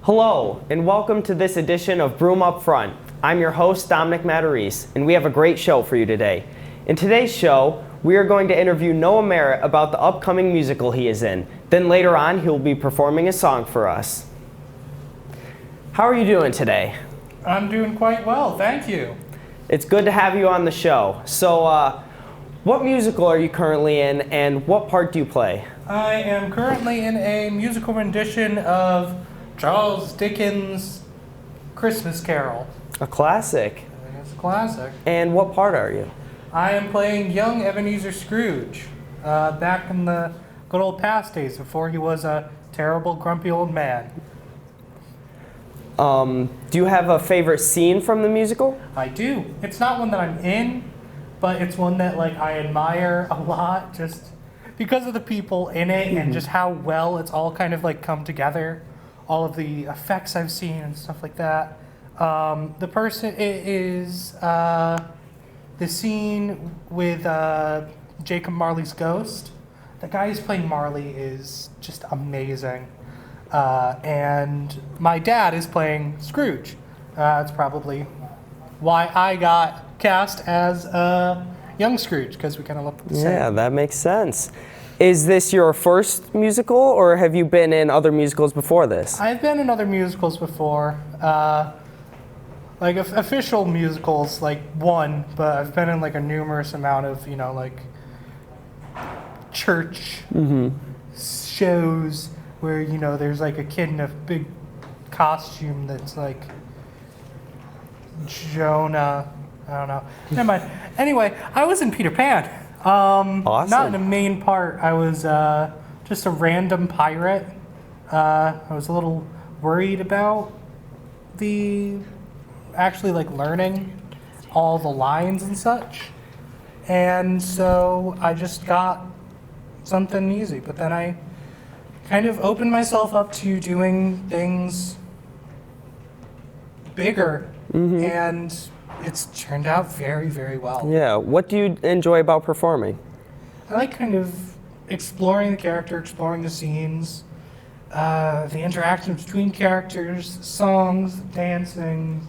Hello, and welcome to this edition of Broome Up Front. I'm your host, Dominic Matarese, and we have a great show for you today. In today's show, we are going to interview Noah Merritt about the upcoming musical he is in. Then later on, he will be performing a song for us. How are you doing today? I'm doing quite well, thank you. It's good to have you on the show. So, what musical are you currently in, and what part do you play? I am currently in a musical rendition of Charles Dickens' Christmas Carol. A classic. It's a classic. And what part are you? I am playing young Ebenezer Scrooge, back in the good old past days before he was a terrible, grumpy old man. Do you have a favorite scene from the musical? I do. It's not one that I'm in, but it's one that I admire a lot just because of the people in it and just how well it's all kind of come together. All of the effects I've seen and stuff like that. The person is the scene with Jacob Marley's ghost. The guy who's playing Marley is just amazing. And my dad is playing Scrooge. That's probably why I got cast as young Scrooge, because we kind of look the same. Yeah, that makes sense. Is this your first musical, or have you been in other musicals before this? I've been in other musicals before. Official musicals, one, but I've been in a numerous amount of, church shows where, there's a kid in a big costume that's Jonah. I don't know. Never mind. Anyway, I was in Peter Pan. Awesome. Not in a main part. I was just a random pirate. I was a little worried about actually learning all the lines and such. And so I just got something easy. But then I kind of opened myself up to doing things bigger. And it's turned out very, very well. Yeah. What do you enjoy about performing? I like kind of exploring the character, exploring the scenes, the interaction between characters, songs, dancing.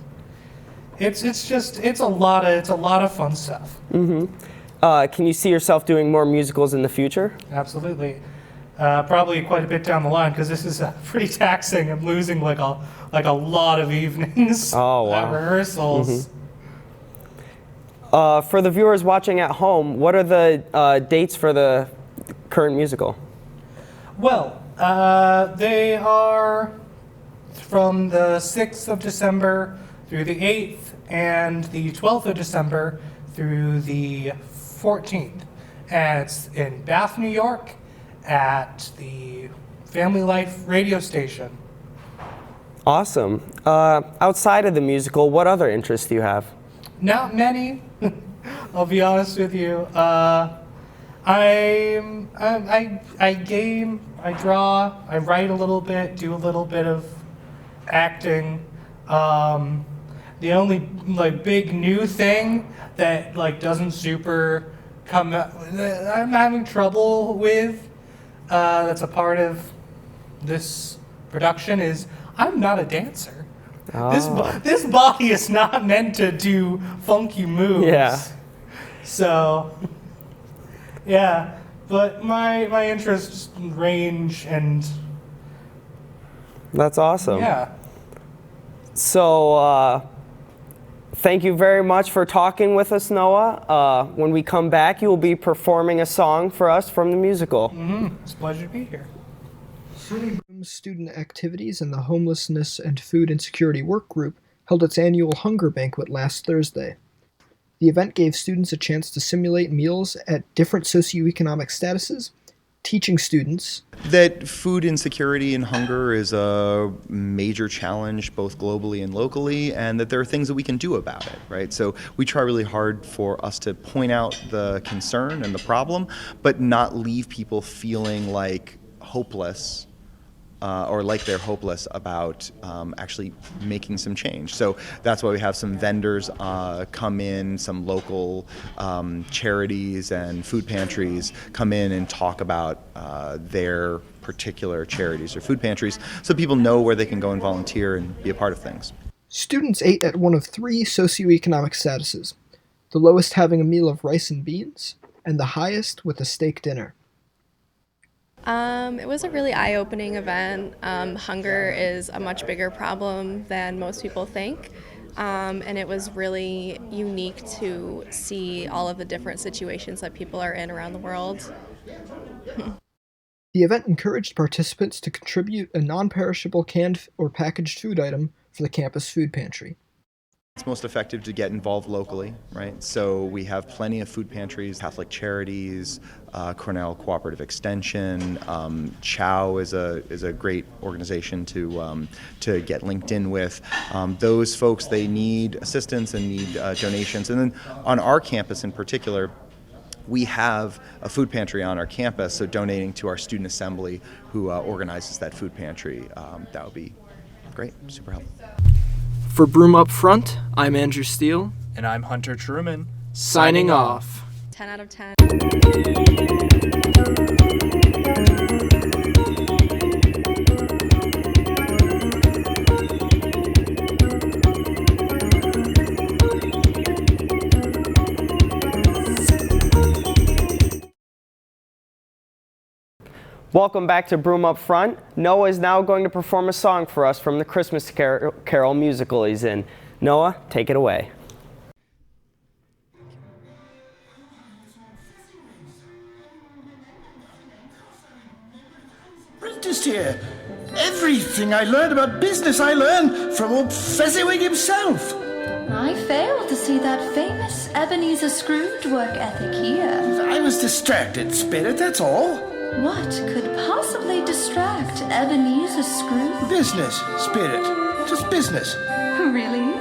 It's a lot of fun stuff. Can you see yourself doing more musicals in the future? Absolutely. Probably quite a bit down the line, because this is pretty taxing. I'm losing a lot of evenings at rehearsals. For the viewers watching at home, what are the dates for the current musical? Well, they are from the 6th of December through the 8th and the 12th of December through the 14th. And it's in Bath, New York at the Family Life radio station. Awesome. Outside of the musical, what other interests do you have? Not many, I'll be honest with you. I game, I draw, I write a little bit, do a little bit of acting. The only big new thing that doesn't super come out, that I'm having trouble with, that's a part of this production, is I'm not a dancer. This body is not meant to do funky moves. Yeah. So, yeah. But my interests range, and That's awesome. yeah. So, thank you very much for talking with us, Noah. When we come back, you will be performing a song for us from the musical. It's a pleasure to be here. Broome's student activities and the Homelessness and Food Insecurity Work Group held its annual hunger banquet last Thursday. The event gave students a chance to simulate meals at different socioeconomic statuses, teaching students that food insecurity and hunger is a major challenge both globally and locally, and that there are things that we can do about it, right? So we try really hard for us to point out the concern and the problem, but not leave people feeling hopeless or like they're hopeless about actually making some change. So that's why we have some vendors come in, some local charities and food pantries come in and talk about their particular charities or food pantries, so people know where they can go and volunteer and be a part of things. Students ate at one of 3 socioeconomic statuses, the lowest having a meal of rice and beans, and the highest with a steak dinner. It was a really eye-opening event. Hunger is a much bigger problem than most people think, and it was really unique to see all of the different situations that people are in around the world. The event encouraged participants to contribute a non-perishable canned or packaged food item for the campus food pantry. It's most effective to get involved locally, right? So we have plenty of food pantries, Catholic Charities, Cornell Cooperative Extension, CHOW is a great organization to get linked in with. Those folks, they need assistance and need donations. And then on our campus in particular, we have a food pantry on our campus, so donating to our student assembly who organizes that food pantry, that would be great, super helpful. For Broome Up Front, I'm Andrew Steele. And I'm Hunter Truman. Signing off. 10 out of 10. Welcome back to Broome Up Front. Noah is now going to perform a song for us from the Christmas Carol musical he's in. Noah, take it away. Apprentice here. Everything I learned about business I learned from old Fezziwig himself. I fail to see that famous Ebenezer Scrooge work ethic here. I was distracted, Spirit, that's all. What could possibly distract Ebenezer Scrooge? Business, Spirit. Just business. Really?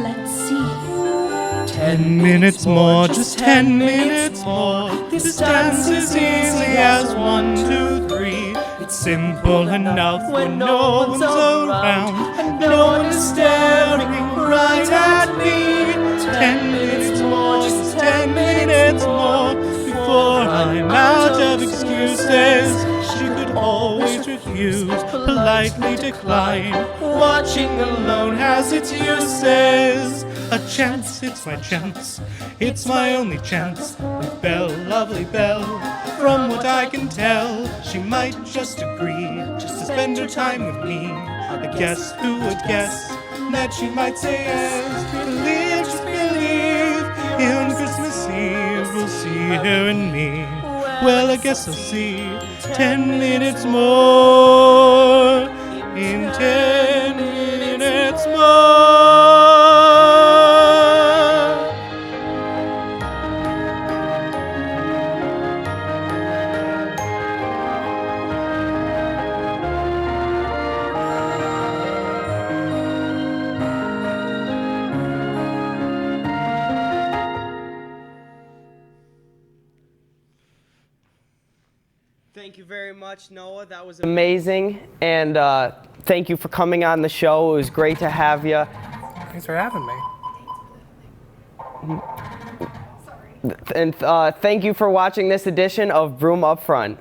Let's see. 10 minutes more, just 10 minutes more. This dance is easy as 1, 2, 3. It's simple enough when no one's around and no one is staring right at me. 10 minutes more, just 10 minutes more. Before I'm out of excuses, she could always refuse, politely decline. Watching alone has its uses. A chance, it's my chance, it's my only chance. With Belle, lovely Belle, from what I can tell, she might just agree, just to spend her time with me. I guess who would guess that she might say yes. Believe, just believe, in Christmas Eve we'll see her and me. Well, I guess I'll see 10 minutes more, in 10 minutes more. Thank you very much, Noah. That was amazing. And thank you for coming on the show. It was great to have you. Thanks for having me. And thank you for watching this edition of Broome Up Front.